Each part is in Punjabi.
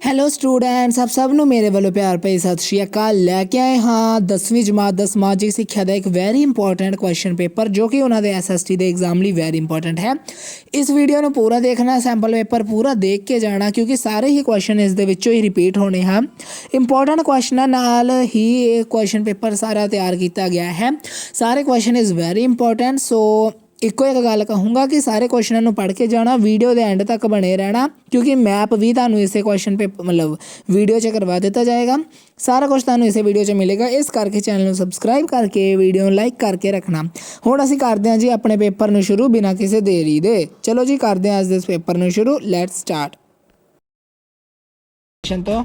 ਹੈਲੋ ਸਟੂਡੈਂਟਸ, ਆਪ ਸਭ ਨੂੰ ਮੇਰੇ ਵੱਲੋਂ ਪਿਆਰ ਭਰੀ ਸਤਿ ਸ਼੍ਰੀ ਅਕਾਲ। ਲੈ ਕੇ ਆਏ ਹਾਂ 10ਵੀਂ ਜਮਾਤ ਦਾ ਸਮਾਜਿਕ ਸਿੱਖਿਆ ਦਾ ਇੱਕ ਵੈਰੀ ਇੰਪੋਰਟੈਂਟ ਕੁਐਸਚਨ ਪੇਪਰ ਜੋ ਕਿ ਉਹਨਾਂ ਦੇ ਐਸਐਸਟੀ ਦੇ ਐਗਜ਼ਾਮ ਲਈ ਵੈਰੀ ਇੰਪੋਰਟੈਂਟ ਹੈ। ਇਸ ਵੀਡੀਓ ਨੂੰ ਪੂਰਾ ਦੇਖਣਾ, ਸੈਂਪਲ ਪੇਪਰ ਪੂਰਾ ਦੇਖ ਕੇ ਜਾਣਾ ਕਿਉਂਕਿ ਸਾਰੇ ਹੀ ਕੁਐਸਚਨ ਇਸ ਦੇ ਵਿੱਚੋਂ ਹੀ ਰਿਪੀਟ ਹੋਣੇ ਹਨ। ਇੰਪੋਰਟੈਂਟ ਕੁਐਸਚਨਾਂ ਨਾਲ ਹੀ ਇਹ ਕੁਐਸਚਨ ਪੇਪਰ ਸਾਰਾ ਤਿਆਰ ਕੀਤਾ ਗਿਆ ਹੈ। ਸਾਰੇ ਕੁਐਸਚਨ ਇਜ਼ ਵੈਰੀ ਇੰਪੋਰਟੈਂਟ। ਸੋ ਇੱਕੋ ਇੱਕ ਗੱਲ ਕਹੂੰਗਾ ਕਿ ਸਾਰੇ ਕੁਐਸਚਨਾਂ ਨੂੰ ਪੜ੍ਹ ਕੇ ਜਾਣਾ, ਵੀਡੀਓ ਦੇ ਐਂਡ ਤੱਕ ਬਣੇ ਰਹਿਣਾ ਕਿਉਂਕਿ ਮੈਪ ਵੀ ਤੁਹਾਨੂੰ ਇਸੇ ਕੁਐਸਚਨ ਪੇਪਰ ਵੀਡੀਓ 'ਚ ਕਰਵਾ ਦਿੱਤਾ ਜਾਏਗਾ। ਸਾਰਾ ਕੁਝ ਤੁਹਾਨੂੰ ਇਸੇ ਵੀਡੀਓ 'ਚ ਮਿਲੇਗਾ। ਇਸ ਕਰਕੇ ਚੈਨਲ ਨੂੰ ਸਬਸਕ੍ਰਾਈਬ ਕਰਕੇ ਵੀਡੀਓ ਨੂੰ ਲਾਈਕ ਕਰਕੇ ਰੱਖਣਾ। ਹੁਣ ਅਸੀਂ ਕਰਦੇ ਹਾਂ ਜੀ ਆਪਣੇ ਪੇਪਰ ਨੂੰ ਸ਼ੁਰੂ ਬਿਨਾਂ ਕਿਸੇ ਦੇਰੀ ਦੇ। ਚਲੋ ਜੀ ਕਰਦੇ ਹਾਂ ਅੱਜ ਦੇ ਇਸ ਪੇਪਰ ਨੂੰ ਸ਼ੁਰੂ। Let's start. ਤੋਂ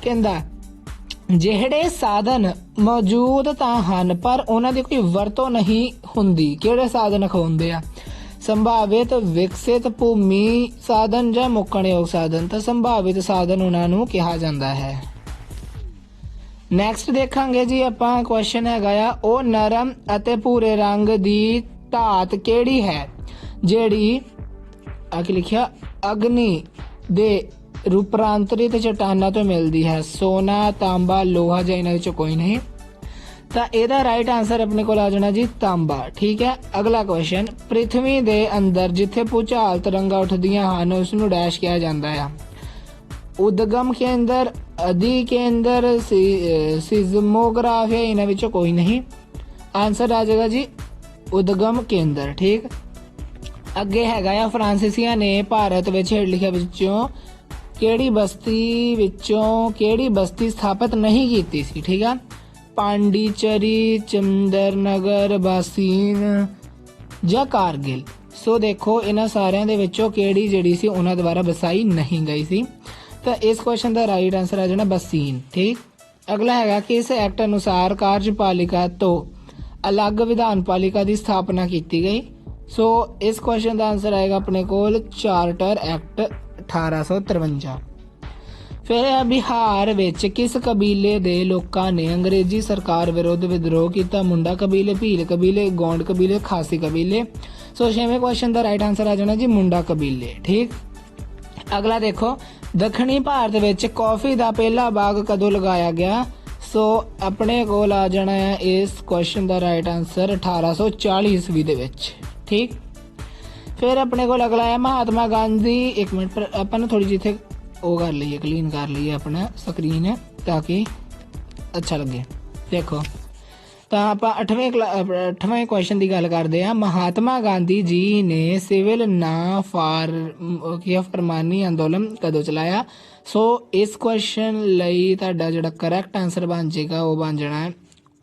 ਕਹਿੰਦਾ ਜਿਹੜੇ ਸਾਧਨ ਮੌਜੂਦ ਤਾਂ ਹਨ ਪਰ ਉਹਨਾਂ ਦੀ ਕੋਈ ਵਰਤੋਂ ਨਹੀਂ ਹੁੰਦੀ, ਕਿਹੜੇ ਸਾਧਨ ਅਖਵਾਉਂਦੇ ਆ? ਸੰਭਾਵਿਤ, ਵਿਕਸਿਤ, ਭੂਮੀ ਸਾਧਨ ਜਾਂ ਮੁੱਕਣਯੋਗ ਸਾਧਨ। ਤਾਂ ਸੰਭਾਵਿਤ ਸਾਧਨ ਉਹਨਾਂ ਨੂੰ ਕਿਹਾ ਜਾਂਦਾ ਹੈ। ਨੈਕਸਟ ਦੇਖਾਂਗੇ ਜੀ ਆਪਾਂ ਕੁਐਸਚਨ ਹੈਗਾ ਆ, ਉਹ ਨਰਮ ਅਤੇ ਭੂਰੇ ਰੰਗ ਦੀ ਧਾਤ ਕਿਹੜੀ ਹੈ ਜਿਹੜੀ ਆ ਕੇ ਲਿਖਿਆ ਅਗਨੀ ਦੇ ਰੂਪਾਂਤਰਿਤ ਚਟਾਨਾਂ ਤੋਂ ਮਿਲਦੀ ਹੈ? ਸੋਨਾ, ਤਾਂਬਾ, ਲੋਹਾ ਜਾਂ ਇਹਨਾਂ ਵਿੱਚੋਂ ਕੋਈ ਨਹੀਂ। ਤਾਂ ਇਹਦਾ ਰਾਈਟ ਆਂਸਰ ਆਪਣੇ ਕੋਲ ਆ ਜਾਣਾ ਜੀ ਤਾਂਬਾ। ਠੀਕ ਹੈ। ਅਗਲਾ ਕੁਐਸਚਨ, ਪ੍ਰਿਥਵੀ ਦੇ ਅੰਦਰ ਜਿੱਥੇ ਭੂਚਾਲ ਤਰੰਗਾਂ ਉੱਠਦੀਆਂ ਹਨ ਉਸ ਨੂੰ ਡੈਸ਼ ਕਿਹਾ ਜਾਂਦਾ ਆ? ਉਦਗਮ ਕੇਂਦਰ, ਅਧਿ ਕੇਂਦਰ, ਸਿਜ਼ਮੋਗ੍ਰਾਫ, ਇਹਨਾਂ ਵਿੱਚੋਂ ਕੋਈ ਨਹੀਂ। ਆਂਸਰ ਆ ਜਾਏਗਾ ਜੀ ਉਦਗਮ ਕੇਂਦਰ। ਠੀਕ। ਅੱਗੇ ਹੈਗਾ ਆ, ਫਰਾਂਸੀਸੀਆਂ ਨੇ ਭਾਰਤ ਵਿੱਚ ਹੇਠ ਲਿਖਿਆ ਵਿੱਚੋਂ ਕਿਹੜੀ ਬਸਤੀ ਸਥਾਪਿਤ ਨਹੀਂ ਕੀਤੀ ਸੀ? ਠੀਕ ਆ। ਪਾਂਡੀਚਰੀ, ਚੰਦਰਨਗਰ, ਬਾਸੀਨ ਜਾਂ ਕਾਰਗਿਲ। ਸੋ ਦੇਖੋ ਇਹਨਾਂ ਸਾਰਿਆਂ ਦੇ ਵਿੱਚੋਂ ਕਿਹੜੀ ਜਿਹੜੀ ਸੀ ਉਹਨਾਂ ਦੁਆਰਾ ਵਸਾਈ ਨਹੀਂ ਗਈ ਸੀ। ਤਾਂ ਇਸ ਕੁਐਸਚਨ ਦਾ ਰਾਈਟ ਆਂਸਰ ਆ ਜਾਣਾ ਬਾਸੀਨ। ਠੀਕ। ਅਗਲਾ ਹੈਗਾ, ਕਿਸ ਐਕਟ ਅਨੁਸਾਰ ਕਾਰਜਪਾਲਿਕਾ ਤੋਂ ਅਲੱਗ ਵਿਧਾਨ ਪਾਲਿਕਾ ਦੀ ਸਥਾਪਨਾ ਕੀਤੀ ਗਈ? ਸੋ ਇਸ ਕੁਐਸਚਨ ਦਾ ਆਂਸਰ ਆਏਗਾ ਆਪਣੇ ਕੋਲ ਚਾਰਟਰ ਐਕਟ 1853। ਫਿਰ ਬਿਹਾਰ ਵਿੱਚ ਕਿਸ ਕਬੀਲੇ ਦੇ ਲੋਕਾਂ ਨੇ ਅੰਗਰੇਜ਼ੀ ਸਰਕਾਰ ਵਿਰੁੱਧ ਵਿਦਰੋਹ ਕੀਤਾ? ਮੁੰਡਾ ਕਬੀਲੇ, ਭੀਲ ਕਬੀਲੇ, ਗੌਂਡ ਕਬੀਲੇ, ਖਾਸੀ ਕਬੀਲੇ। ਸੋ 6ਵੇਂ ਕੁਐਸਚਨ ਦਾ ਰਾਈਟ ਆਂਸਰ ਆ ਜਾਣਾ ਜੀ ਮੁੰਡਾ ਕਬੀਲੇ। ਠੀਕ। ਅਗਲਾ ਦੇਖੋ, ਦੱਖਣੀ ਭਾਰਤ ਵਿੱਚ ਕੌਫੀ ਦਾ ਪਹਿਲਾ ਬਾਗ ਕਦੋਂ ਲਗਾਇਆ ਗਿਆ? ਸੋ ਆਪਣੇ ਕੋਲ ਆ ਜਾਣਾ ਹੈ ਇਸ ਕੁਐਸਚਨ ਦਾ ਰਾਈਟ ਆਂਸਰ 1840 ਈਸਵੀ ਦੇ ਵਿੱਚ। ਠੀਕ। ਫਿਰ ਆਪਣੇ ਕੋਲ ਅਗਲਾ ਹੈ ਮਹਾਤਮਾ ਗਾਂਧੀ। ਇੱਕ ਮਿੰਟ ਪਰ ਆਪਾਂ ਨਾ ਥੋੜੀ ਜਿਹੀ ਇੱਥੇ ਉਹ ਕਰ ਲਈਏ, ਕਲੀਨ ਕਰ ਲਈਏ ਆਪਣਾ ਸਕਰੀਨ ਤਾਂ ਕਿ ਅੱਛਾ ਲੱਗੇ। ਦੇਖੋ ਤਾਂ ਆਪਾਂ 8ਵੇਂ ਕੁਐਸਚਨ ਦੀ ਗੱਲ ਕਰਦੇ ਹਾਂ। ਮਹਾਤਮਾ ਗਾਂਧੀ ਜੀ ਨੇ ਸਿਵਲ ਨਾ ਫਰਮਾਨੀ ਅੰਦੋਲਨ ਕਦੋਂ ਚਲਾਇਆ? ਸੋ ਇਸ ਕੁਐਸਚਨ ਲਈ ਤੁਹਾਡਾ ਜਿਹੜਾ ਕਰੈਕਟ ਆਂਸਰ ਬਣ ਜਾਏਗਾ ਉਹ ਬਣ ਜਾਣਾ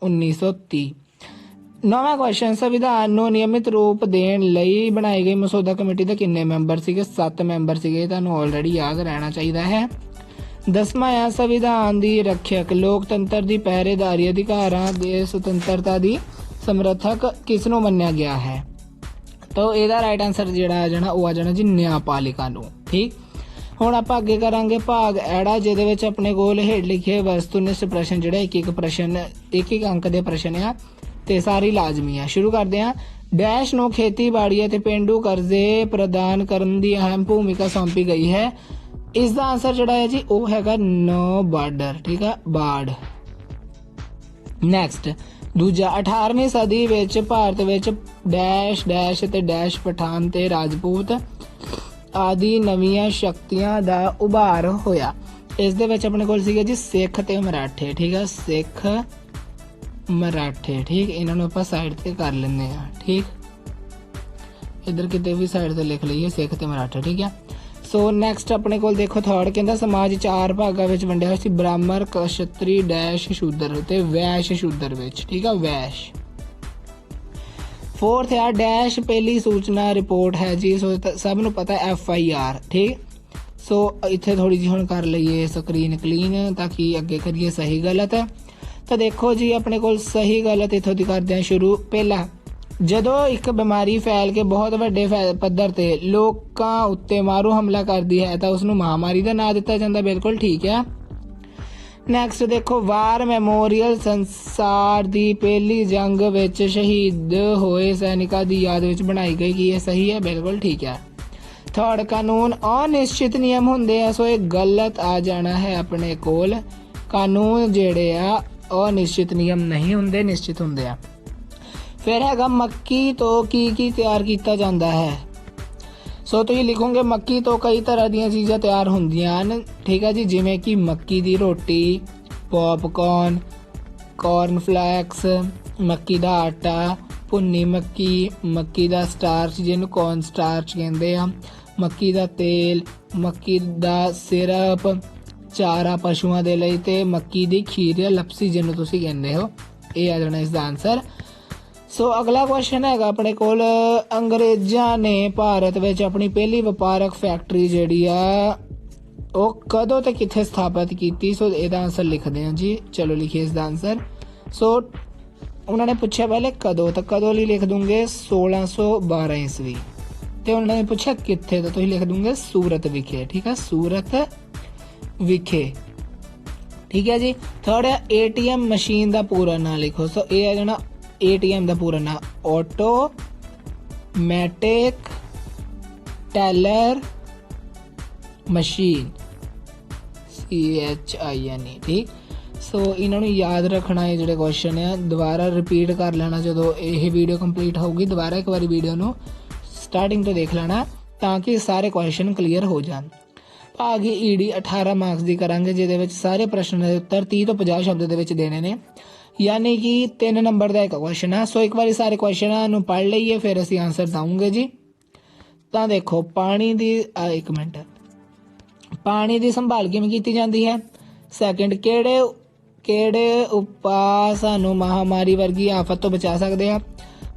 1930। 9ਵਾਂ ਕੁਐਸਚਨ, ਸੰਵਿਧਾਨ ਨੂੰ ਨਿਯਮਿਤ ਰੂਪ ਦੇਣ ਲਈ ਬਣਾਈ ਗਈ ਮਸੌਦਾ ਕਮੇਟੀ ਦੇ ਕਿੰਨੇ ਮੈਂਬਰ ਸੀਗੇ? 7 ਮੈਂਬਰ ਸੀਗੇ। ਤੁਹਾਨੂੰ ਆਲਰੇਡੀ ਯਾਦ ਰਹਿਣਾ ਚਾਹੀਦਾ ਹੈ। 10ਵਾਂ ਆ, ਸੰਵਿਧਾਨ ਦੀ ਰੱਖਿਅਕ, ਲੋਕਤੰਤਰ ਦੀ ਪਹਿਰੇਦਾਰੀ, ਅਧਿਕਾਰਾਂ ਦੇ ਸੁਤੰਤਰਤਾ ਦੀ ਸਮਰਥਕ ਕਿਸ ਨੂੰ ਮੰਨਿਆ ਗਿਆ ਹੈ? ਤਾਂ ਇਹਦਾ ਰਾਈਟ ਆਂਸਰ ਜਿਹੜਾ ਆ ਜਾਣਾ ਉਹ ਆ ਜਾਣਾ ਜੀ ਨਿਆਂਪਾਲਿਕਾ ਨੂੰ। ਠੀਕ। ਹੁਣ ਆਪਾਂ ਅੱਗੇ ਕਰਾਂਗੇ ਭਾਗ ਐੜਾ, ਜਿਹਦੇ ਵਿੱਚ ਆਪਣੇ ਕੋਲ ਹੇਠ ਲਿਖੇ ਵਸਤੂਨਿਸ਼ਟ ਪ੍ਰਸ਼ਨ ਜਿਹੜਾ ਇੱਕ ਅੰਕ ਦੇ ਪ੍ਰਸ਼ਨ ਆ ਤੇ ਸਾਰੀ ਲਾਜ਼ਮੀ ਆ। ਸ਼ੁਰੂ ਕਰਦੇ ਹਾਂ। ਡੈਸ਼ ਨੂੰ ਖੇਤੀਬਾੜੀ ਅਤੇ ਪੇਂਡੂ ਕਰਜ਼ੇ ਪ੍ਰਦਾਨ ਕਰਨ ਦੀ ਅਹਿਮ ਭੂਮਿਕਾ ਸੌਂਪੀ ਗਈ ਹੈ? ਇਸ ਦਾ ਆਂਸਰ ਜਿਹੜਾ ਹੈ ਜੀ ਉਹ ਹੈਗਾ ਨੋ ਬਾਰਡਰ। ਠੀਕ ਆ, ਬਾੜ। ਨੈਕਸਟ ਦੂਜਾ, 18ਵੀਂ ਸਦੀ ਵਿੱਚ ਭਾਰਤ ਵਿੱਚ ਡੈਸ਼ ਡੈਸ਼ ਤੇ ਡੈਸ਼ ਪਠਾਨ ਤੇ ਰਾਜਪੂਤ ਆਦਿ ਨਵੀਆਂ ਸ਼ਕਤੀਆਂ ਦਾ ਉਭਾਰ ਹੋਇਆ? ਇਸ ਦੇ ਵਿੱਚ ਆਪਣੇ ਕੋਲ ਸੀਗੇ ਜੀ ਸਿੱਖ ਤੇ ਮਰਾਠੇ। ਠੀਕ ਆ, ਸਿੱਖ ਮਰਾਠੇ। ਠੀਕ। ਇਹਨਾਂ ਨੂੰ ਆਪਾਂ ਸਾਈਡ ਤੇ ਕਰ ਲੈਂਦੇ ਆ। ਠੀਕ। ਇੱਧਰ ਕਿਤੇ ਵੀ ਸਾਈਡ ਤੇ ਲਿਖ ਲਈਏ ਸਿੱਖ ਤੇ ਮਰਾਠੇ। ਠੀਕ ਹੈ। ਸੋ ਨੈਕਸਟ ਆਪਣੇ ਕੋਲ ਦੇਖੋ ਥਰਡ ਕਹਿੰਦਾ ਸਮਾਜ 4 ਭਾਗਾਂ ਵਿੱਚ ਵੰਡਿਆ ਹੋਇਆ ਸੀ, ਬ੍ਰਾਹਮਣ, ਕਸ਼ਤਰੀ, ਡੈਸ਼ ਸ਼ੂਦਰ ਤੇ ਵੈਸ਼ ਸ਼ੂਦਰ ਵਿੱਚ। ਠੀਕ ਆ, ਵੈਸ਼। 4th ਆ, ਡੈਸ਼ ਪਹਿਲੀ ਸੂਚਨਾ ਰਿਪੋਰਟ ਹੈ ਜੀ? ਸੋ ਸਭ ਨੂੰ ਪਤਾ FIR। ਠੀਕ। ਸੋ ਇੱਥੇ ਥੋੜੀ ਜਿਹੀ ਹੁਣ ਕਰ ਲਈਏ ਸਕਰੀਨ ਕਲੀਨ ਤਾਂ ਕਿ ਅੱਗੇ ਕਰੀਏ ਸਹੀ ਗਲਤ। ਤਾਂ ਦੇਖੋ ਜੀ ਆਪਣੇ ਕੋਲ ਸਹੀ ਗਲਤ ਇੱਥੋਂ ਦੀ ਕਰਦੇ ਹਾਂ ਸ਼ੁਰੂ। ਪਹਿਲਾ, ਜਦੋਂ ਇੱਕ ਬਿਮਾਰੀ ਫੈਲ ਕੇ ਬਹੁਤ ਵੱਡੇ ਪੱਧਰ ਤੇ ਲੋਕਾਂ ਉੱਤੇ ਮਾਰੂ ਹਮਲਾ ਕਰਦੀ ਹੈ ਤਾਂ ਉਸਨੂੰ ਮਹਾਮਾਰੀ ਦਾ ਨਾਂ ਦਿੱਤਾ ਜਾਂਦਾ? ਬਿਲਕੁਲ ਠੀਕ ਹੈ। ਨੈਕਸਟ ਦੇਖੋ, ਵਾਰ ਮੈਮੋਰੀਅਲ ਸੰਸਾਰ ਦੀ ਪਹਿਲੀ ਜੰਗ ਵਿੱਚ ਸ਼ਹੀਦ ਹੋਏ ਸੈਨਿਕਾਂ ਦੀ ਯਾਦ ਵਿੱਚ ਬਣਾਈ ਗਈ। ਕੀ ਇਹ ਸਹੀ ਹੈ? ਬਿਲਕੁਲ ਠੀਕ ਹੈ। थर्ड कानून अनिश्चित नियम हुंदे आ, सो ये गलत आ जाना है अपने कोल। कानून जेड़े आ अनिश्चित नियम नहीं हुंदे, निश्चित हुंदे आ। फिर हैगा मक्की तो की तैयार किया जाता है। सो तुसीं लिखोगे मक्की तो कई तरह दी चीज़ां तैयार होंदियां हन, ठीक है जी, जिवें कि मक्की दी रोटी, पॉपकॉर्न, कॉर्नफ्लैक्स, मक्की दा आटा, भुन्नी मक्की, मक्की दा स्टार्च जिन्होंने कॉर्न स्टार्च कहते हैं, मक्की दा तेल, मक्की दा सिरप, चारा पशुओं के लिए, ते मक्की दी खीर या लपसी जिन्होंने तुसीं कहते हो। ये आ जाना इसका आंसर। सो अगला क्वेश्चन है अपने कोल, अंग्रेज़ां ने भारत में अपनी पहली व्यापारक फैक्ट्री जिहड़ी आ वो कदों ते कित्थे स्थापित की? सो इसदा आंसर लिखते हैं जी। चलो लिखिए इसका आंसर। सो उन्होंने पूछा पहले कदों, तो कदों लिए लिख दूंगे 1612 ईस्वी। तो उन्होंने पूछा कित्थे, तो तुम लिख दूंगे सूरत विखे, ठीक है, सूरत विखे, ठीक है जी। थर्ड है ATM मशीन का पूरा नाम लिखो। सो ये है जो ATM का पूरा नाम ऑटोमैटिक टेलर मशीन, CHINE, ठीक। सो इन्होंने याद रखना है जोड़े क्वेश्चन है, दोबारा रिपीट कर लेना जो ये वीडियो कंप्लीट होगी, दोबारा एक बार वीडियो को स्टार्टिंग तो देख लेना ताकि सारे क्वेश्चन क्लीयर हो जाए। भाग ED 18 मार्क्स की करांगे, जिहदे सारे प्रश्न के उत्तर 30 तो 50 शब्द के देने ने, यानी कि 3 नंबर का एक क्वेश्चन है। सो एक बार सारे क्वेश्चन पढ़ लीए फिर असी आंसर देंगे जी। तो देखो पानी की, एक मिनट, पानी की संभाल किवें की जाती है? सैकेंड, किहड़े उपाय सानू महामारी वर्गी आफत तो बचा सकते हैं?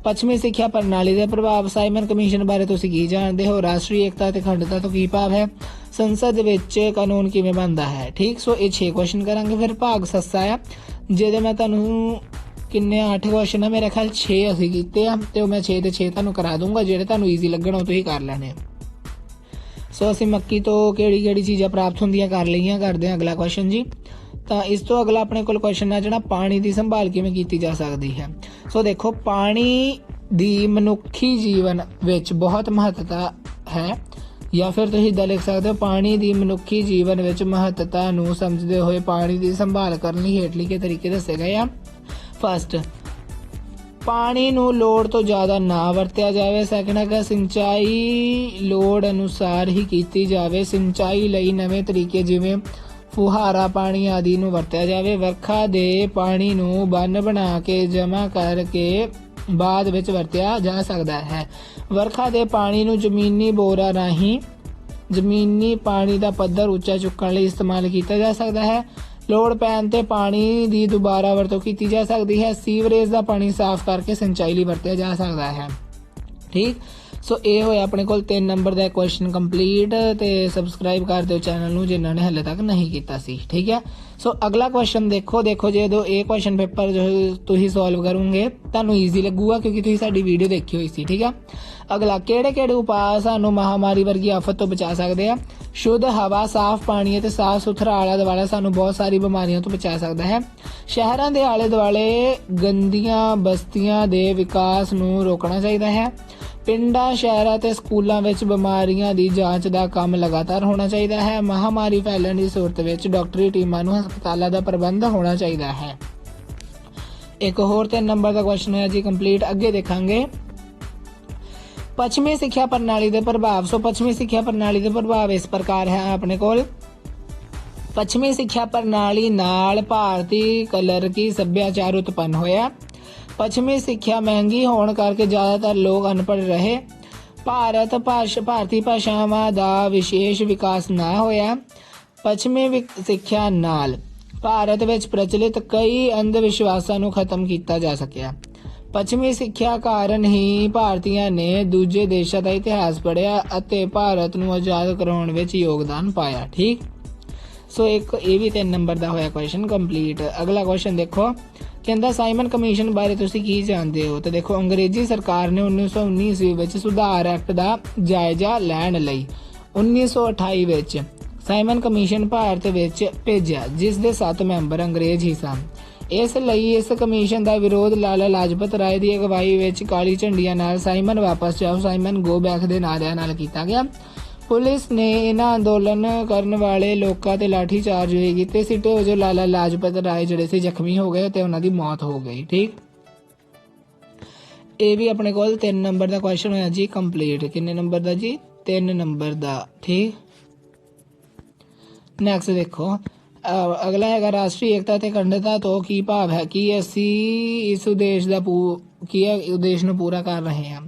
पश्चिमी सिक्ख्या प्रणाली के प्रभाव, साइमन कमीशन बारे तुसीं की जानते हो? राष्ट्रीय एकता ते अखंडता तो की भाव है? संसद विच कानून किवें बनता है? ठीक। सो ये 6 क्वेश्चन करांगे। फिर भाग सस्सा है जिहदे मैं तुहानूं किन्ने 8 क्वेश्चन है, मेरे ख्याल 6 असीं कीते आ, ते मैं 6 ते 6 तुहानूं करा दूंगा, जिहड़े तुहानूं ईजी लगण तुसीं कर लैणे। सो असीं मक्की तो किहड़ी चीज़ां प्राप्त होंदियां कर लईआं, करदे हां अगला क्वेश्चन जी। तो इस तो अगला अपने कोल क्वेश्चन है जिहड़ा पानी की संभाल किवें कीती जा सकती है। सो देखो पानी दी मनुखी जीवन विच बहुत महत्ता है, या फिर तुसीं इदां लिख सकते हो पानी की मनुखी जीवन विच महत्ता नूं समझदे होए पानी की संभाल करने लई हेठ लिखे तरीके दस्से गए आ। फस्ट, पानी नूं लोड़ तो ज़्यादा ना वरत्या जाए। सैकेंड है सिंचाई लोड़ अनुसार ही कीती जाए। सिंचाई लई नवे तरीके जिवें फुहारा पानी आदि नूं वरत्या जाए। वर्खा दे पानी नूं बन बना के जमा करके बाद विच वरत्या जा सकता है। वर्खा दे पानी नूं जमीनी बोरा राहीं जमीनी पानी का पद्धर उच्चा चुकण लई इस्तेमाल किया जा सकता है। लोड़ पैन ते पानी की दोबारा वरतों की जा सकती है। सीवरेज का पानी साफ करके सिंचाई लई वरत्या जा सकता है। ठीक। सो ये होया अपने कोल 3 नंबर का क्वेश्चन कंप्लीट। तो सबसक्राइब कर दो चैनल नूं जिन्हां ने हले तक नहीं किया सी। ठीक है। सो अगला क्वेश्चन देखो जो ये क्वेश्चन पेपर जो तुसीं सॉल्व करोगे तुहानूं ईजी लगूगा क्योंकि तुसीं साडी वीडियो देखी हुई सी। ठीक है। अगला किहड़े उपाय सानूं महामारी वर्गी आफत तो बचा सकते हैं? शुद्ध हवा, साफ पानी ते साफ सुथरा आला दुआला सानूं बहुत सारी बीमारियों तो बचा सकता है। शहरों के आले दुआले गंदियां बस्तियां दे विकास नूं रोकना चाहिए है। पिंडां शहरां ते स्कूलों में बीमारियों की जांच का काम लगातार होना चाहिए है। महामारी फैलने की सूरत में डॉक्टरी टीमां नूं हस्पतालों का प्रबंध होना चाहिए है। एक होर 3 नंबर का क्वेश्चन है जी कंप्लीट। अगे देखांगे पश्चिमी सिक्ख्या प्रणाली के प्रभाव। सो पश्चिमी सिक्ख्या प्रणाली के प्रभाव इस प्रकार है अपने कोल। पश्चिमी सिक्ख्या प्रणाली नाल भारती कलर की सभ्याचार उत्पन्न होया। पश्चिमी सिक्ख्या महंगी होने करके ज़्यादातर लोग अनपढ़ रहे। भारती भाषावां दा विशेष विकास ना होया। पश्चिमी सिक्ख्या नाल भारत विच प्रचलित कई अंधविश्वासां नूं खत्म किया जा सकिया। पश्चिमी सिक्ख्या कारण ही भारतीय ने दूजे देशों का इतिहास पढ़िया अते भारत नूं आज़ाद कराउण विच योगदान पाया। ठीक। सो एक ये भी 3 नंबर का होया क्वेश्चन कंप्लीट। अगला क्वेश्चन देखो कहता साइमन कमीशन बारे तुसीं की जानते हो? तो देखो अंग्रेजी सरकार ने 1919 ईस्वी विच सुधार एक्ट का जायजा लैण लई 1928 विच साइमन कमीशन भारत विच भेजिया जिस दे 7 मैंबर अंग्रेज ही सन। इस कमीशन का विरोध लाला लाजपत राय की अगवाई विच काली झंडियां नाल साइमन वापस जाओ साइमन गो बैक के नारिਆਂ नाल कीता गया। ਪੁਲਿਸ ਨੇ ਇਹਨਾਂ ਅੰਦੋਲਨ ਕਰਨ ਵਾਲੇ ਲੋਕਾਂ ਤੇ ਲਾਠੀ ਚਾਰਜ ਵੀ ਕੀਤੇ ਸੀ ਤੇ ਵਜੋਂ ਲਾਲਾ ਲਾਜਪਤ ਰਾਏ ਜਿਹੜੇ ਸੀ ਜ਼ਖਮੀ ਹੋ ਗਏ ਤੇ ਉਹਨਾਂ ਦੀ ਮੌਤ ਹੋ ਗਈ। ਠੀਕ, ਇਹ ਵੀ ਆਪਣੇ ਕੋਲ 3 ਨੰਬਰ ਦਾ ਕੁਐਸਚਨ ਹੋਇਆ ਜੀ ਕੰਪਲੀਟ। ਕਿੰਨੇ ਨੰਬਰ ਦਾ ਜੀ? 3 ਨੰਬਰ ਦਾ। ਠੀਕ, ਨੈਕਸਟ ਦੇਖੋ ਅਗਲਾ ਹੈਗਾ ਰਾਸ਼ਟਰੀ ਏਕਤਾ ਤੇ ਅਖੰਡਤਾ ਤੋਂ ਕੀ ਭਾਵ ਹੈ ਕਿ ਅਸੀਂ ਇਸ ਉਦੇਸ਼ ਦਾ ਉਦੇਸ਼ ਨੂੰ ਪੂਰਾ ਕਰ ਰਹੇ ਹਾਂ।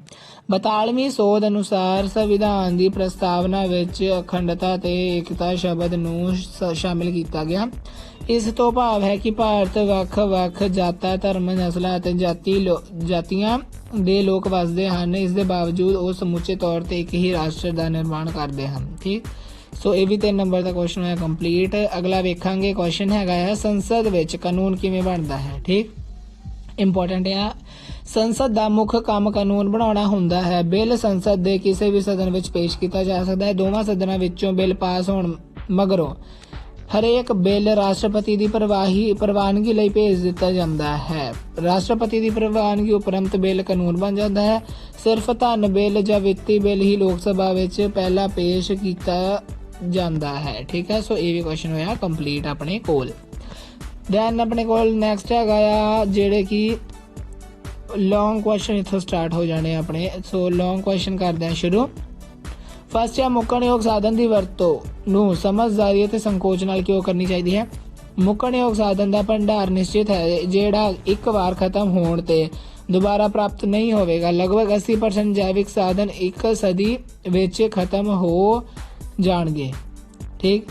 42ਵੀਂ ਸੋਧ ਅਨੁਸਾਰ ਸੰਵਿਧਾਨ ਦੀ ਪ੍ਰਸਤਾਵਨਾ ਵਿੱਚ ਅਖੰਡਤਾ ਤੇ ਏਕਤਾ ਸ਼ਬਦ ਨੂੰ ਸ਼ਾਮਿਲ ਕੀਤਾ ਗਿਆ। ਇਸ ਤੋਂ ਭਾਵ ਹੈ ਕਿ ਭਾਰਤ ਵੱਖ-ਵੱਖ ਜਾਤਾਂ, ਧਰਮ, ਨਸਲਾਂ ਅਤੇ ਜਾਤੀਆਂ ਦੇ ਲੋਕ ਵਸਦੇ ਹਨ। ਇਸ ਦੇ ਬਾਵਜੂਦ ਉਹ ਸਮੁੱਚੇ ਤੌਰ ਤੇ ਇੱਕ ਹੀ ਰਾਸ਼ਟਰ ਦਾ ਨਿਰਮਾਣ ਕਰਦੇ ਹਨ। ਠੀਕ, ਸੋ ਇਹ ਵੀ 3 ਨੰਬਰ ਦਾ ਕੁਐਸਚਨ ਹੈ ਕੰਪਲੀਟ। ਅਗਲਾ ਵੇਖਾਂਗੇ ਕੁਐਸਚਨ ਹੈਗਾ ਹੈ ਸੰਸਦ ਵਿੱਚ ਕਾਨੂੰਨ ਕਿਵੇਂ ਬਣਦਾ ਹੈ। ਠੀਕ, ਇੰਪੋਰਟੈਂਟ ਹੈ। ਸੰਸਦ ਦਾ ਮੁੱਖ ਕੰਮ ਕਾਨੂੰਨ ਬਣਾਉਣਾ ਹੁੰਦਾ ਹੈ। ਬਿੱਲ ਸੰਸਦ ਦੇ ਕਿਸੇ ਵੀ ਸਦਨ ਵਿੱਚ ਪੇਸ਼ ਕੀਤਾ ਜਾ ਸਕਦਾ ਹੈ। ਦੋਵਾਂ ਸਦਨਾਂ ਵਿੱਚੋਂ ਬਿੱਲ ਪਾਸ ਹੋਣ ਮਗਰੋਂ ਹਰੇਕ ਬਿੱਲ ਰਾਸ਼ਟਰਪਤੀ ਦੀ ਪ੍ਰਵਾਨਗੀ ਲਈ ਭੇਜ ਦਿੱਤਾ ਜਾਂਦਾ ਹੈ। ਰਾਸ਼ਟਰਪਤੀ ਦੀ ਪ੍ਰਵਾਨਗੀ ਉਪਰੰਤ ਬਿੱਲ ਕਾਨੂੰਨ ਬਣ ਜਾਂਦਾ ਹੈ। ਸਿਰਫ ਧਨ ਬਿੱਲ ਜਾਂ ਵਿੱਤੀ ਬਿੱਲ ਹੀ ਲੋਕ ਸਭਾ ਵਿੱਚ ਪਹਿਲਾਂ ਪੇਸ਼ ਕੀਤਾ ਜਾਂਦਾ ਹੈ। ਠੀਕ ਹੈ, ਸੋ ਇਹ ਵੀ ਕੁਐਸਚਨ ਹੋਇਆ ਕੰਪਲੀਟ ਆਪਣੇ ਕੋਲ। ਦੈਨ ਆਪਣੇ ਕੋਲ ਨੈਕਸਟ ਹੈਗਾ ਆ ਜਿਹੜੇ ਕਿ ਲੌਂਗ ਕੁਐਸਚਨ ਇੱਥੋਂ ਸਟਾਰਟ ਹੋ ਜਾਣੇ ਆਪਣੇ। ਸੋ ਲੌਂਗ ਕੁਐਸਚਨ ਕਰਦੇ ਹਾਂ ਸ਼ੁਰੂ। ਫਸਟ ਹੈ ਮੁੱਕਣਯੋਗ ਸਾਧਨ ਦੀ ਵਰਤੋਂ ਨੂੰ ਸਮਝਦਾਰੀ ਅਤੇ ਸੰਕੋਚ ਨਾਲ ਕਿਉਂ ਕਰਨੀ ਚਾਹੀਦੀ ਹੈ। ਮੁੱਕਣਯੋਗ ਸਾਧਨ ਦਾ ਭੰਡਾਰ ਨਿਸ਼ਚਿਤ ਹੈ ਜਿਹੜਾ ਇੱਕ ਵਾਰ ਖਤਮ ਹੋਣ ਤੇ ਦੁਬਾਰਾ ਪ੍ਰਾਪਤ ਨਹੀਂ ਹੋਵੇਗਾ। ਲਗਭਗ 80% ਜੈਵਿਕ ਸਾਧਨ ਇੱਕ ਸਦੀ ਵਿੱਚ ਖਤਮ ਹੋ ਜਾਣਗੇ। ਠੀਕ,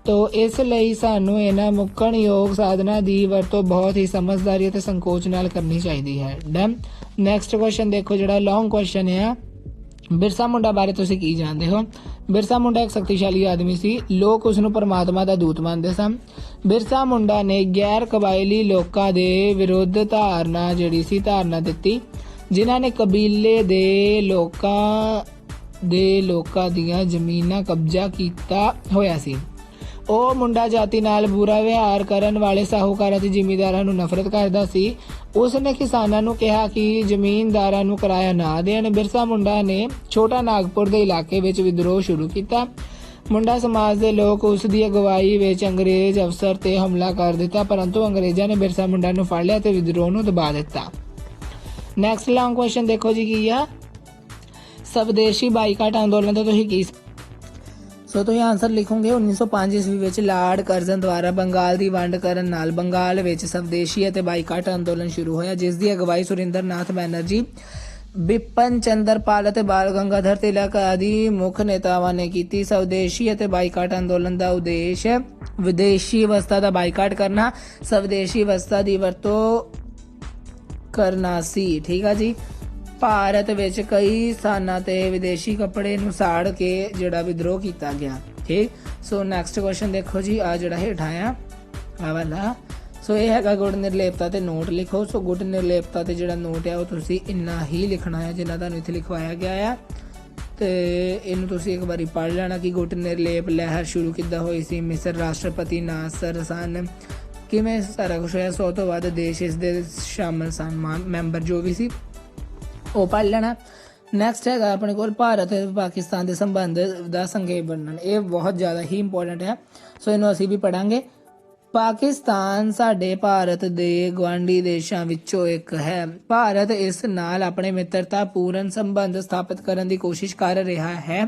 ਤੋ ਇਸ ਲਈ ਸਾਨੂੰ ਇਹਨਾਂ ਮੁੱਕਣਯੋਗ ਸਾਧਨਾਂ ਦੀ ਵਰਤੋਂ ਬਹੁਤ ਹੀ ਸਮਝਦਾਰੀ ਅਤੇ ਸੰਕੋਚ ਨਾਲ ਕਰਨੀ ਚਾਹੀਦੀ ਹੈ। ਡਨ। ਨੈਕਸਟ ਕੁਐਸਚਨ ਦੇਖੋ ਜਿਹੜਾ ਲੌਂਗ ਕੁਐਸਚਨ ਹੈ। ਬਿਰਸਾ ਮੁੰਡਾ ਬਾਰੇ ਤੁਸੀਂ ਕੀ ਜਾਣਦੇ ਹੋ। ਬਿਰਸਾ ਮੁੰਡਾ ਇੱਕ ਸ਼ਕਤੀਸ਼ਾਲੀ ਆਦਮੀ ਸੀ। ਲੋਕ ਉਸ ਨੂੰ ਪਰਮਾਤਮਾ ਦਾ ਦੂਤ ਮੰਨਦੇ ਸਨ। ਬਿਰਸਾ ਮੁੰਡਾ ਨੇ ਗੈਰ ਕਬਾਇਲੀ ਲੋਕਾਂ ਦੇ ਵਿਰੁੱਧ ਧਾਰਨਾ ਦਿੱਤੀ ਜਿਨ੍ਹਾਂ ਨੇ ਕਬੀਲੇ ਦੇ ਲੋਕਾਂ ਦੀਆਂ ਜ਼ਮੀਨਾਂ ਕਬਜ਼ਾ ਕੀਤਾ ਹੋਇਆ ਸੀ। ਉਹ ਮੁੰਡਾ ਜਾਤੀ ਨਾਲ ਬੁਰਾ ਵਿਹਾਰ ਕਰਨ ਵਾਲੇ ਸਾਹੂਕਾਰਾਂ ਤੇ ਜ਼ਿਮੀਂਦਾਰਾਂ ਨੂੰ ਨਫ਼ਰਤ ਕਰਦਾ ਸੀ। ਉਸ ਨੇ ਕਿਸਾਨਾਂ ਨੂੰ ਕਿਹਾ ਕਿ ਜ਼ਮੀਨਦਾਰਾਂ ਨੂੰ ਕਿਰਾਇਆ ਨਾ ਦੇਣ। ਬਿਰਸਾ ਮੁੰਡਾ ਨੇ ਛੋਟਾ ਨਾਗਪੁਰ ਦੇ ਇਲਾਕੇ ਵਿੱਚ ਵਿਦਰੋਹ ਸ਼ੁਰੂ ਕੀਤਾ। ਮੁੰਡਾ ਸਮਾਜ ਦੇ ਲੋਕ ਉਸ ਦੀ ਅਗਵਾਈ ਵਿੱਚ ਅੰਗਰੇਜ਼ ਅਫਸਰ ਤੇ ਹਮਲਾ ਕਰ ਦਿੱਤਾ, ਪਰੰਤੂ ਅੰਗਰੇਜ਼ਾਂ ਨੇ ਬਿਰਸਾ ਮੁੰਡਾ ਨੂੰ ਫੜ ਲਿਆ ਤੇ ਵਿਦਰੋਹ ਨੂੰ ਦਬਾ ਦਿੱਤਾ। ਨੈਕਸਟ ਲੌਂਗ ਕੁਐਸਚਨ ਦੇਖੋ ਜੀ ਕੀ ਆ। ਸਵਦੇਸ਼ੀ ਬਾਈਕਾਟ ਅੰਦੋਲਨ ਤੋਂ ਤੁਸੀਂ ਕੀ ਸੋ ਤੁਸੀਂ ਆਨਸਰ ਲਿਖੋਗੇ 1905 ਈਸਵੀ ਵਿੱਚ ਲਾਰਡ ਕਰਜ਼ਨ ਦੁਆਰਾ ਬੰਗਾਲ ਦੀ ਵੰਡ ਕਰਨ ਨਾਲ ਬੰਗਾਲ ਵਿੱਚ ਸਵਦੇਸ਼ੀ ਅਤੇ ਬਾਈਕਾਟ ਅੰਦੋਲਨ ਸ਼ੁਰੂ ਹੋਇਆ, ਜਿਸ ਦੀ ਅਗਵਾਈ ਸੁਰਿੰਦਰ ਨਾਥ ਬੈਨਰਜੀ, ਬਿਪਨ ਚੰਦਰ ਪਾਲ ਅਤੇ ਬਾਲ ਗੰਗਾਧਰ ਤਿਲਕ ਆਦਿ ਮੁੱਖ ਨੇਤਾਵਾਂ ਨੇ ਕੀਤੀ। ਸਵਦੇਸ਼ੀ ਅਤੇ ਬਾਈਕਾਟ ਅੰਦੋਲਨ ਦਾ ਉਦੇਸ਼ ਵਿਦੇਸ਼ੀ ਵਸਤਾਂ ਦਾ ਬਾਈਕਾਟ ਕਰਨਾ, ਸਵਦੇਸ਼ੀ ਵਸਤਾਂ ਦੀ ਵਰਤੋਂ ਕਰਨਾ ਸੀ। ਠੀਕ ਆ ਜੀ। ਭਾਰਤ ਵਿੱਚ ਕਈ ਸਥਾਨਾਂ ਤੇ ਵਿਦੇਸ਼ੀ ਕੱਪੜੇ ਨੂੰ ਸਾੜ ਕੇ ਜਿਹੜਾ ਵਿਦਰੋਹ ਕੀਤਾ ਗਿਆ। ਠੀਕ, ਸੋ ਨੈਕਸਟ ਕੁਐਸਚਨ ਦੇਖੋ ਜੀ। ਆ ਜਿਹੜਾ ਹੇਠਾਂ ਆ ਵਾਲਾ, ਸੋ ਇਹ ਹੈਗਾ ਗੁੱਡ ਨਿਰਲੇਪਤਾ ਤੇ ਨੋਟ ਲਿਖੋ। ਸੋ ਗੁੱਡ ਨਿਰਲੇਪਤਾ ਤੇ ਜਿਹੜਾ ਨੋਟ ਆ ਉਹ ਤੁਸੀਂ ਇੰਨਾ ਹੀ ਲਿਖਣਾ ਹੈ ਜਿੰਨਾ ਤੁਹਾਨੂੰ ਇੱਥੇ ਲਿਖਵਾਇਆ ਗਿਆ ਆ, ਤੇ ਇਹਨੂੰ ਤੁਸੀਂ ਇੱਕ ਵਾਰੀ ਪੜ੍ਹ ਲੈਣਾ ਕਿ ਗੁੱਡ ਨਿਰਲੇਪ ਲਹਿਰ ਸ਼ੁਰੂ ਕਿੱਦਾਂ ਹੋਈ ਸੀ, ਮਿਸਰ ਰਾਸ਼ਟਰਪਤੀ ਨਾਸਰ ਸਨ, ਕਿਵੇਂ ਸਾਰਾ ਕੁਛ ਹੋਇਆ। 100 ਤੋਂ ਵੱਧ ਦੇਸ਼ ਇਸ ਦੇ ਸ਼ਾਮਲ ਸਨ, ਮੈਂਬਰ ਜੋ ਵੀ ਸੀ ਉਹ ਪੜ੍ਹ ਲੈਣਾ। ਨੈਕਸਟ ਹੈਗਾ ਆਪਣੇ ਕੋਲ ਭਾਰਤ ਅਤੇ ਪਾਕਿਸਤਾਨ ਦੇ ਸੰਬੰਧ ਦਾ ਸੰਖੇਪ ਵਰਣਨ। ਇਹ ਬਹੁਤ ਜ਼ਿਆਦਾ ਹੀ ਇੰਪੋਰਟੈਂਟ ਹੈ, ਸੋ ਇਹਨੂੰ ਅਸੀਂ ਵੀ ਪੜਾਂਗੇ। ਪਾਕਿਸਤਾਨ ਸਾਡੇ ਭਾਰਤ ਦੇ ਗੁਆਂਢੀ ਦੇਸ਼ਾਂ ਵਿੱਚੋਂ ਇੱਕ ਹੈ। ਭਾਰਤ ਇਸ ਨਾਲ ਆਪਣੇ ਮਿੱਤਰਤਾਪੂਰਨ ਸੰਬੰਧ ਸਥਾਪਿਤ ਕਰਨ ਦੀ ਕੋਸ਼ਿਸ਼ ਕਰ ਰਿਹਾ ਹੈ।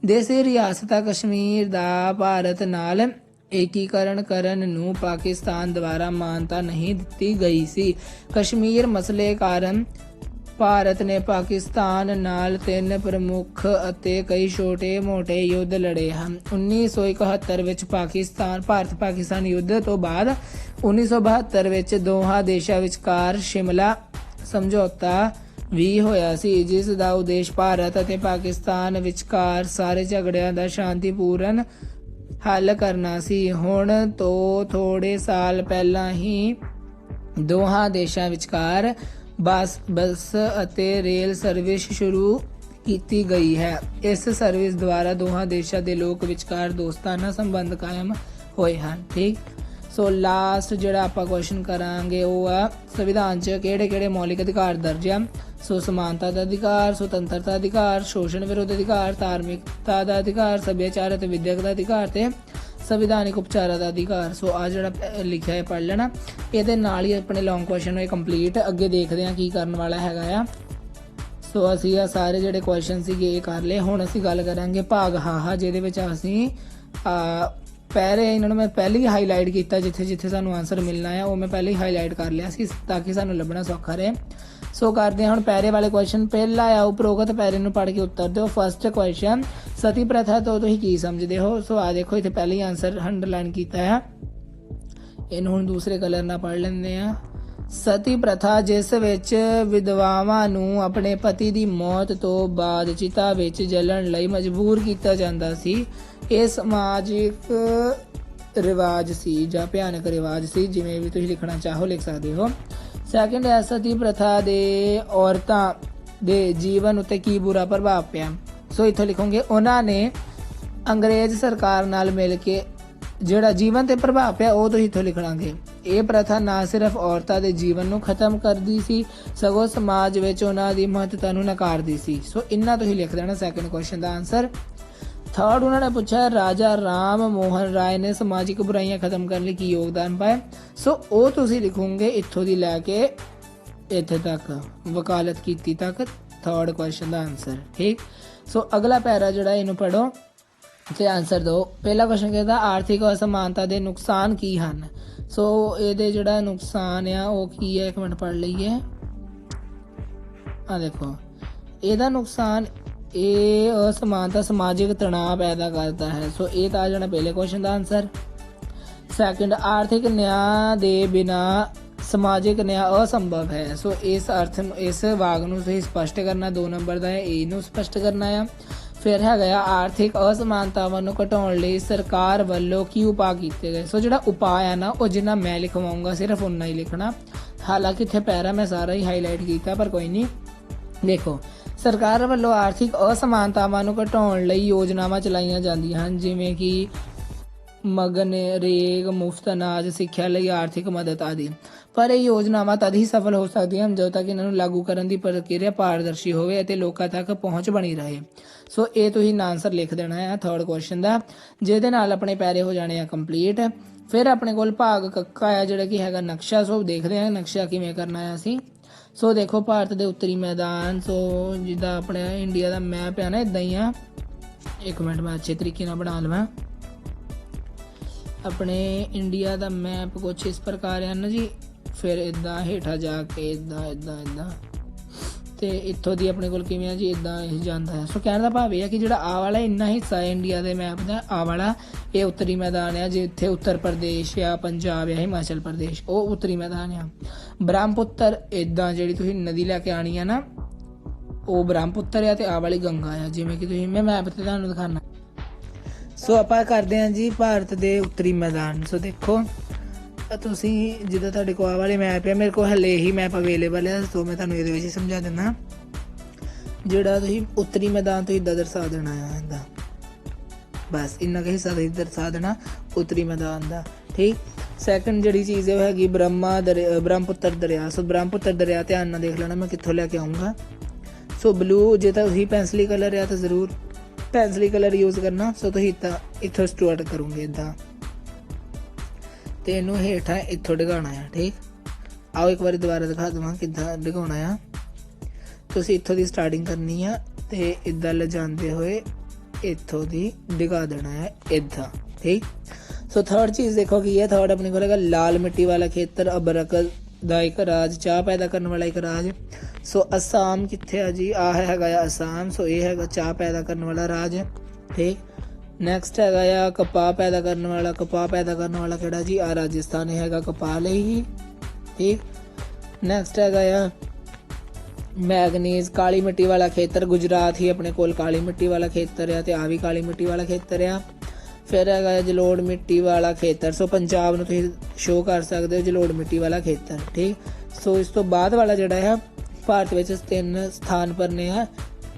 ਦੇਸੀ ਰਿਆਸਤ ਕਸ਼ਮੀਰ ਦਾ ਭਾਰਤ ਨਾਲ ਏਕੀਕਰਨ ਕਰਨ ਨੂੰ ਪਾਕਿਸਤਾਨ ਦੁਆਰਾ ਮਾਨਤਾ ਨਹੀਂ ਦਿੱਤੀ ਗਈ ਸੀ। ਕਸ਼ਮੀਰ ਮਸਲੇ ਕਾਰਨ ਭਾਰਤ ਨੇ ਪਾਕਿਸਤਾਨ ਨਾਲ 3 ਪ੍ਰਮੁੱਖ ਅਤੇ ਕਈ ਛੋਟੇ-ਮੋਟੇ ਯੁੱਧ ਲੜੇ ਹਨ। 1971 ਵਿੱਚ ਭਾਰਤ ਪਾਕਿਸਤਾਨ ਯੁੱਧ ਤੋਂ ਬਾਅਦ 1972 ਵਿੱਚ ਦੋਹਾਂ ਦੇਸ਼ਾਂ ਵਿਚਕਾਰ ਸ਼ਿਮਲਾ ਸਮਝੌਤਾ ਵੀ ਹੋਇਆ ਸੀ, ਜਿਸ ਦਾ ਉਦੇਸ਼ ਭਾਰਤ ਅਤੇ ਪਾਕਿਸਤਾਨ ਵਿਚਕਾਰ ਸਾਰੇ ਝਗੜਿਆਂ ਦਾ ਸ਼ਾਂਤੀਪੂਰਨ ਹੱਲ ਕਰਨਾ ਸੀ। ਹੁਣ ਤੋਂ ਥੋੜੇ ਸਾਲ ਪਹਿਲਾਂ ਹੀ ਦੋਹਾਂ ਦੇਸ਼ਾਂ ਵਿਚਕਾਰ ਬੱਸ ਅਤੇ ਰੇਲ ਸਰਵਿਸ ਸ਼ੁਰੂ ਕੀਤੀ ਗਈ ਹੈ। ਇਸ ਸਰਵਿਸ ਦੁਆਰਾ ਦੋਹਾਂ ਦੇਸ਼ਾਂ ਦੇ ਲੋਕ ਵਿਚਕਾਰ ਦੋਸਤਾਨਾ ਸੰਬੰਧ ਕਾਇਮ ਹੋਏ ਹਨ। ਠੀਕ, ਸੋ ਲਾਸਟ ਜਿਹੜਾ ਆਪਾਂ ਕੁਐਸਚਨ ਕਰਾਂਗੇ ਉਹ ਆ ਸੰਵਿਧਾਨ 'ਚ ਕਿਹੜੇ ਮੌਲਿਕ ਅਧਿਕਾਰ ਦਰਜ ਆ। ਸੋ ਸਮਾਨਤਾ ਦਾ ਅਧਿਕਾਰ, ਸੁਤੰਤਰਤਾ ਅਧਿਕਾਰ, ਸ਼ੋਸ਼ਣ ਵਿਰੋਧ ਅਧਿਕਾਰ, ਧਾਰਮਿਕਤਾ ਦਾ ਅਧਿਕਾਰ, ਸੱਭਿਆਚਾਰ ਅਤੇ ਵਿਦਿਅਕ ਦਾ ਅਧਿਕਾਰ ਤੇ ਸੰਵਿਧਾਨਿਕ ਉਪਚਾਰਾਂ ਦਾ ਅਧਿਕਾਰ। ਸੋ ਆ ਜਿਹੜਾ ਲਿਖਿਆ ਹੈ ਪੜ੍ਹ ਲੈਣਾ। ਇਹਦੇ ਨਾਲ ਹੀ ਆਪਣੇ ਲੌਂਗ ਕੁਐਸਚਨ ਹੋਏ ਕੰਪਲੀਟ। ਅੱਗੇ ਦੇਖਦੇ ਹਾਂ ਕੀ ਕਰਨ ਵਾਲਾ ਹੈਗਾ ਆ। ਸੋ ਅਸੀਂ ਆ ਸਾਰੇ ਜਿਹੜੇ ਕੁਐਸਚਨ ਸੀਗੇ ਇਹ ਕਰ ਲਏ। ਹੁਣ ਅਸੀਂ ਗੱਲ ਕਰਾਂਗੇ ਭਾਗ ਹਾਹਾ, ਜਿਹਦੇ ਵਿੱਚ ਅਸੀਂ ਪੈਰੇ ਇਹਨਾਂ ਨੂੰ ਮੈਂ ਪਹਿਲੇ ਹੀ ਹਾਈਲਾਈਟ ਕੀਤਾ, ਜਿੱਥੇ ਸਾਨੂੰ ਆਨਸਰ ਮਿਲਣਾ ਆ ਉਹ ਮੈਂ ਪਹਿਲੇ ਹੀ ਹਾਈਲਾਈਟ ਕਰ ਲਿਆ ਸੀ ਤਾਂ ਕਿ ਸਾਨੂੰ ਲੱਭਣਾ ਸੌਖਾ ਰਹੇ। ਸੋ ਕਰਦੇ ਹਾਂ ਹੁਣ ਪੈਰੇ ਵਾਲੇ ਕੁਐਸਚਨ। ਪਹਿਲਾ ਆ ਉਪਰੋਕਤ ਪੈਰੇ ਨੂੰ ਪੜ੍ਹ ਕੇ ਉੱਤਰ ਦਿਓ। ਫਸਟ ਕੁਐਸਚਨ, ਸਤੀ ਪ੍ਰਥਾ ਤੋਂ ਤੁਸੀਂ ਕੀ ਸਮਝਦੇ ਹੋ? ਸੋ ਆ ਦੇਖੋ ਇੱਥੇ ਪਹਿਲੇ ਹੀ ਆਨਸਰ ਅੰਡਰਲਾਈਨ ਕੀਤਾ ਆ। ਇਹਨੂੰ ਹੁਣ ਦੂਸਰੇ ਕਲਰ ਨਾਲ ਪੜ੍ਹ ਲੈਂਦੇ ਆ। ਸਤੀ ਪ੍ਰਥਾ, ਜਿਸ ਵਿੱਚ ਵਿਧਵਾਵਾਂ ਨੂੰ ਆਪਣੇ ਪਤੀ ਦੀ ਮੌਤ ਤੋਂ ਬਾਅਦ ਚਿਤਾ ਵਿੱਚ ਜਲਣ ਲਈ ਮਜਬੂਰ ਕੀਤਾ ਜਾਂਦਾ ਸੀ, ਇਹ ਸਮਾਜਿਕ ਰਿਵਾਜ ਸੀ ਜਾਂ ਭਿਆਨਕ ਰਿਵਾਜ ਸੀ, ਜਿਵੇਂ ਵੀ ਤੁਸੀਂ ਲਿਖਣਾ ਚਾਹੋ ਲਿਖ ਸਕਦੇ ਹੋ। ਸੈਕਿੰਡ ਹੈ, ਸਤੀ ਪ੍ਰਥਾ ਦੇ ਔਰਤਾਂ ਦੇ ਜੀਵਨ ਉੱਤੇ ਕੀ ਬੁਰਾ ਪ੍ਰਭਾਵ ਪਿਆ? ਸੋ ਇੱਥੇ ਲਿਖੋਗੇ ਉਹਨਾਂ ਨੇ ਅੰਗਰੇਜ਼ ਸਰਕਾਰ ਨਾਲ ਮਿਲ ਕੇ ਜਿਹੜਾ ਜੀਵਨ ਤੇ ਪ੍ਰਭਾਵ ਪਿਆ ਉਹ ਤੁਸੀਂ ਇੱਥੋਂ ਲਿਖਣਾਗੇ। ਇਹ ਪ੍ਰਥਾ ਨਾ ਸਿਰਫ ਔਰਤਾਂ ਦੇ ਜੀਵਨ ਨੂੰ ਖਤਮ ਕਰਦੀ ਸੀ, ਸਗੋਂ ਸਮਾਜ ਵਿੱਚ ਉਹਨਾਂ ਦੀ ਮਹੱਤਤਾ ਨੂੰ ਨਕਾਰਦੀ ਸੀ। ਸੋ ਇੰਨਾ ਤੁਸੀਂ ਲਿਖ ਦੇਣਾ ਸੈਕਿੰਡ ਕੁਐਸਚਨ ਦਾ ਆਨਸਰ। ਥਰਡ ਉਹਨਾਂ ਨੇ ਪੁੱਛਿਆ ਰਾਜਾ ਰਾਮ ਮੋਹਨ ਰਾਏ ਨੇ ਸਮਾਜਿਕ ਬੁਰਾਈਆਂ ਖਤਮ ਕਰਨ ਲਈ ਕੀ ਯੋਗਦਾਨ ਪਾਇਆ? ਸੋ ਉਹ ਤੁਸੀਂ ਲਿਖੋਗੇ ਇੱਥੋਂ ਦੀ ਲੈ ਕੇ ਇੱਥੇ ਤੱਕ, ਵਕਾਲਤ ਕੀਤੀ ਤੱਕ, ਥਰਡ ਕੁਐਸਚਨ ਦਾ ਆਨਸਰ। ਠੀਕ। ਸੋ ਅਗਲਾ ਪੈਰਾ ਜਿਹੜਾ ਇਹਨੂੰ ਪੜ੍ਹੋ ਤੇ ਆਨਸਰ ਦਿਓ। ਪਹਿਲਾ ਕੁਐਸਚਨ ਕਹਿੰਦਾ ਆਰਥਿਕ ਅਸਮਾਨਤਾ ਦੇ ਨੁਕਸਾਨ ਕੀ ਹਨ? ਸੋ ਇਹਦੇ ਜਿਹੜਾ ਨੁਕਸਾਨ ਆ ਉਹ ਕੀ ਹੈ, ਇੱਕ ਮਿੰਟ ਪੜ੍ਹ ਲਈਏ। ਆ ਦੇਖੋ ਇਹਦਾ ਨੁਕਸਾਨ, ਇਹ ਅਸਮਾਨਤਾ ਸਮਾਜਿਕ ਤਣਾਅ ਪੈਦਾ ਕਰਦਾ ਹੈ। ਸੋ ਇਹ ਤਾਂ ਆ ਜਾਣਾ ਪਹਿਲੇ ਕੁਐਸਚਨ ਦਾ ਆਨਸਰ। ਸੈਕਿੰਡ, ਆਰਥਿਕ ਨਿਆਂ ਦੇ ਬਿਨਾ ਸਮਾਜਿਕ ਨਿਆਂ ਅਸੰਭਵ ਹੈ। ਸੋ ਇਸ ਅਰਥ ਨੂੰ, ਇਸ ਵਾਕ ਨੂੰ ਤੁਸੀਂ ਸਪਸ਼ਟ ਕਰਨਾ, 2 ਨੰਬਰ ਦਾ ਹੈ, ਇਹਨੂੰ ਸਪਸ਼ਟ ਕਰਨਾ ਆ। ਫਿਰ ਹੈਗਾ ਆ ਆਰਥਿਕ ਅਸਮਾਨਤਾਵਾਂ ਨੂੰ ਘਟਾਉਣ ਲਈ ਸਰਕਾਰ ਵੱਲੋਂ ਕੀ ਉਪਾਅ ਕੀਤੇ ਗਏ? ਸੋ ਜਿਹੜਾ ਉਪਾਅ ਹੈ ਨਾ ਉਹ ਜਿੰਨਾ ਮੈਂ ਲਿਖਵਾਉਂਗਾ ਸਿਰਫ ਉਨਾ ਹੀ ਲਿਖਣਾ। ਹਾਲਾਂਕਿ ਇੱਥੇ ਪੈਰਾ ਮੈਂ ਸਾਰਾ ਹੀ ਹਾਈਲਾਈਟ ਕੀਤਾ, ਪਰ ਕੋਈ ਨਹੀਂ। ਦੇਖੋ ਸਰਕਾਰ ਵੱਲੋਂ ਆਰਥਿਕ ਅਸਮਾਨਤਾਵਾਂ ਨੂੰ ਘਟਾਉਣ ਲਈ ਯੋਜਨਾਵਾਂ ਚਲਾਈਆਂ ਜਾਂਦੀਆਂ ਹਨ, ਜਿਵੇਂ ਕਿ ਮਗਨਰੇਗ, ਮੁਫਤ ਅਨਾਜ, ਸਿੱਖਿਆ ਲਈ ਆਰਥਿਕ ਮਦਦ ਆਦਿ। ਪਰ ਇਹ ਯੋਜਨਾਵਾਂ ਤਦ ਹੀ ਸਫਲ ਹੋ ਸਕਦੀਆਂ ਹਨ ਜਦੋਂ ਤੱਕ ਇਹਨਾਂ ਨੂੰ ਲਾਗੂ ਕਰਨ ਦੀ ਪ੍ਰਕਿਰਿਆ ਪਾਰਦਰਸ਼ੀ ਹੋਵੇ ਅਤੇ ਲੋਕਾਂ ਤੱਕ ਪਹੁੰਚ ਬਣੀ ਰਹੇ। ਸੋ ਇਹ ਤੁਸੀਂ ਆਨਸਰ ਲਿਖ ਦੇਣਾ ਹੈ ਥਰਡ ਕੁਐਸਚਨ ਦਾ, ਜਿਹਦੇ ਨਾਲ ਆਪਣੇ ਪੈਰੇ ਹੋ ਜਾਣੇ ਆ ਕੰਪਲੀਟ। ਫਿਰ ਆਪਣੇ ਕੋਲ ਭਾਗ ਕੱਕਾ ਆ ਜਿਹੜਾ ਕਿ ਹੈਗਾ ਨਕਸ਼ਾ। ਸੋ ਦੇਖਦੇ ਹਾਂ ਨਕਸ਼ਾ ਕਿਵੇਂ ਕਰਨਾ ਹੈ ਅਸੀਂ। ਸੋ ਦੇਖੋ ਭਾਰਤ ਦੇ ਉੱਤਰੀ ਮੈਦਾਨ, ਸੋ ਜਿੱਦਾਂ ਆਪਣੇ ਇੰਡੀਆ ਦਾ ਮੈਪ ਹੈ ਨਾ ਇਦਾਂ ਹੀ ਆ। ਇੱਕ ਮਿੰਟ ਮੈਂ ਅੱਛੇ ਤਰੀਕੇ ਨਾਲ ਬਣਾ ਲਵਾਂ। ਆਪਣੇ ਇੰਡੀਆ ਦਾ ਮੈਪ ਕੁਛ ਇਸ ਪ੍ਰਕਾਰ ਹੈ ਨਾ ਜੀ। ਫਿਰ ਇਦਾਂ ਹੇਠਾਂ ਜਾ ਕੇ ਇਦਾਂ ਤੇ ਇੱਥੋਂ ਦੀ ਆਪਣੇ ਕੋਲ ਕਿਵੇਂ ਆ ਜੀ, ਇਦਾਂ ਇਹ ਜਾਂਦਾ ਹੈ। ਸੋ ਕਹਿਣ ਦਾ ਭਾਵ ਇਹ ਹੈ ਕਿ ਜਿਹੜਾ ਆਹ ਵਾਲਾ ਇੰਨਾ ਹਿੱਸਾ ਹੈ ਇੰਡੀਆ ਦੇ ਮੈਪ ਦਾ, ਆਹ ਵਾਲਾ ਇਹ ਉੱਤਰੀ ਮੈਦਾਨ ਆ। ਜਿੱਥੇ ਉੱਤਰ ਪ੍ਰਦੇਸ਼ ਆ, ਪੰਜਾਬ ਆ, ਹਿਮਾਚਲ ਪ੍ਰਦੇਸ਼, ਉਹ ਉੱਤਰੀ ਮੈਦਾਨ ਆ। ਬ੍ਰਹਮਪੁੱਤਰ ਇਦਾਂ ਜਿਹੜੀ ਤੁਸੀਂ ਨਦੀ ਲੈ ਕੇ ਆਣੀ ਆ ਨਾ, ਉਹ ਬ੍ਰਹਮਪੁੱਤਰ ਆ ਤੇ ਆਹ ਵਾਲੀ ਗੰਗਾ ਆ, ਜਿਵੇਂ ਕਿ ਤੁਸੀਂ ਮੈਂ ਮੈਪ ਤੇ ਤੁਹਾਨੂੰ ਦਿਖਾਣਾ। ਸੋ ਆਪਾਂ ਕਰਦੇ ਹਾਂ ਜੀ ਭਾਰਤ ਦੇ ਉੱਤਰੀ ਮੈਦਾਨ। ਸੋ ਦੇਖੋ ਤੁਸੀਂ ਜਿੱਦਾਂ ਤੁਹਾਡੇ ਕੋਲ ਆਹ ਵਾਲੇ ਮੈਪ ਹੈ, ਮੇਰੇ ਕੋਲ ਹਲੇ ਹੀ ਮੈਪ ਅਵੇਲੇਬਲ ਹੈ, ਸੋ ਮੈਂ ਤੁਹਾਨੂੰ ਇਹਦੇ ਵਿੱਚ ਹੀ ਸਮਝਾ ਦਿੰਦਾ। ਜਿਹੜਾ ਤੁਸੀਂ ਉੱਤਰੀ ਮੈਦਾਨ ਤੋਂ ਇੱਦਾਂ ਦਰਸਾ ਦੇਣਾ ਆ, ਇੱਦਾਂ ਬਸ ਇੰਨਾ ਕੁ ਹਿੱਸਾ ਤੁਸੀਂ ਦਰਸਾ ਦੇਣਾ ਉੱਤਰੀ ਮੈਦਾਨ ਦਾ। ਠੀਕ। ਸੈਕਿੰਡ ਜਿਹੜੀ ਚੀਜ਼ ਉਹ ਹੈਗੀ ਬ੍ਰਹਮਪੁੱਤਰ ਦਰਿਆ। ਸੋ ਬ੍ਰਹਮਪੁੱਤਰ ਦਰਿਆ ਧਿਆਨ ਨਾਲ ਦੇਖ ਲੈਣਾ ਮੈਂ ਕਿੱਥੋਂ ਲੈ ਕੇ ਆਊਂਗਾ। ਸੋ ਬਲੂ, ਜੇ ਤਾਂ ਤੁਸੀਂ ਪੈਂਸਲੀ ਕਲਰ ਆ ਤਾਂ ਜ਼ਰੂਰ ਪੈਂਸਲੀ ਕਲਰ ਯੂਜ਼ ਕਰਨਾ। ਸੋ ਤੁਸੀਂ ਇੱਥੋਂ ਸਟਾਰਟ ਕਰੋਗੇ ਇੱਦਾਂ ਤੇ ਇਹਨੂੰ ਹੇਠਾਂ ਇੱਥੋਂ ਡਿਗਾਉਣਾ ਆ। ਠੀਕ। ਆਓ ਇੱਕ ਵਾਰੀ ਦੁਬਾਰਾ ਦਿਖਾ ਦੇਵਾਂ ਕਿੱਦਾਂ ਡਿਗਾਉਣਾ ਆ। ਤੁਸੀਂ ਇੱਥੋਂ ਦੀ ਸਟਾਰਟਿੰਗ ਕਰਨੀ ਆ ਤੇ ਇੱਦਾਂ ਲਿਜਾਂਦੇ ਹੋਏ ਇੱਥੋਂ ਦੀ ਡਿਗਾ ਦੇਣਾ ਹੈ ਇੱਦਾਂ। ਠੀਕ। ਸੋ ਥਰਡ ਚੀਜ਼ ਦੇਖੋ ਕੀ ਹੈ। ਥਰਡ ਆਪਣੇ ਕੋਲ ਹੈਗਾ ਲਾਲ ਮਿੱਟੀ ਵਾਲਾ ਖੇਤਰ, ਅਬਰਕ ਦਾ ਇੱਕ ਰਾਜ, ਚਾਹ ਪੈਦਾ ਕਰਨ ਵਾਲਾ ਇੱਕ ਰਾਜ। ਸੋ ਅਸਾਮ ਕਿੱਥੇ ਆ ਜੀ? ਆਹ ਹੈਗਾ ਆ ਅਸਾਮ। ਸੋ ਇਹ ਹੈਗਾ ਚਾਹ ਪੈਦਾ ਕਰਨ ਵਾਲਾ ਰਾਜ। ਠੀਕ। ਨੈਕਸਟ ਹੈਗਾ ਆ ਕਪਾਹ ਪੈਦਾ ਕਰਨ ਵਾਲਾ। ਕਪਾਹ ਪੈਦਾ ਕਰਨ ਵਾਲਾ ਕਿਹੜਾ ਜੀ? ਆ ਰਾਜਸਥਾਨ ਹੈਗਾ ਕਪਾਹ ਲਈ ਹੀ। ਠੀਕ। ਨੈਕਸਟ ਹੈਗਾ ਆ ਮੈਗਨੀਜ਼, ਕਾਲੀ ਮਿੱਟੀ ਵਾਲਾ ਖੇਤਰ। ਗੁਜਰਾਤ ਹੀ ਆਪਣੇ ਕੋਲ ਕਾਲੀ ਮਿੱਟੀ ਵਾਲਾ ਖੇਤਰ ਆ ਤੇ ਆ ਵੀ ਕਾਲੀ ਮਿੱਟੀ ਵਾਲਾ ਖੇਤਰ ਆ। ਫਿਰ ਹੈਗਾ ਜਲੋੜ ਮਿੱਟੀ ਵਾਲਾ ਖੇਤਰ। ਸੋ ਪੰਜਾਬ ਨੂੰ ਤੁਸੀਂ ਸ਼ੋਅ ਕਰ ਸਕਦੇ ਹੋ ਜਲੋੜ ਮਿੱਟੀ ਵਾਲਾ ਖੇਤਰ। ਠੀਕ। ਸੋ ਇਸ ਤੋਂ ਬਾਅਦ ਵਾਲਾ ਜਿਹੜਾ ਆ ਭਾਰਤ ਵਿੱਚ 3 ਸਥਾਨ ਪਰ ਨੇ ਆ,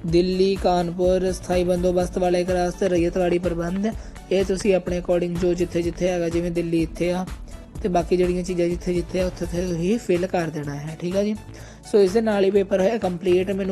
ਦਿੱਲੀ, ਕਾਨਪੁਰ, ਸਥਾਈ ਬੰਦੋਬਸਤ ਵਾਲਾ ਇੱਕ ਰਾਜ ਤੇ ਰਈਅਤਵਾੜੀ ਪ੍ਰਬੰਧ। ਇਹ ਤੁਸੀਂ ਆਪਣੇ ਅਕੋਰਡਿੰਗ ਜੋ ਜਿੱਥੇ ਜਿੱਥੇ ਹੈਗਾ, ਜਿਵੇਂ ਦਿੱਲੀ ਇੱਥੇ ਆ, ਤੇ ਬਾਕੀ ਜਿਹੜੀਆਂ ਚੀਜ਼ਾਂ ਜਿੱਥੇ ਜਿੱਥੇ ਉੱਥੇ ਉੱਥੇ ਹੀ ਫਿਲ ਕਰ ਦੇਣਾ ਹੈ। ਠੀਕ ਆ ਜੀ। ਸੋ ਇਸ ਦੇ ਨਾਲ ਹੀ ਪੇਪਰ ਹੋਇਆ ਕੰਪਲੀਟ। ਮੈਨੂੰ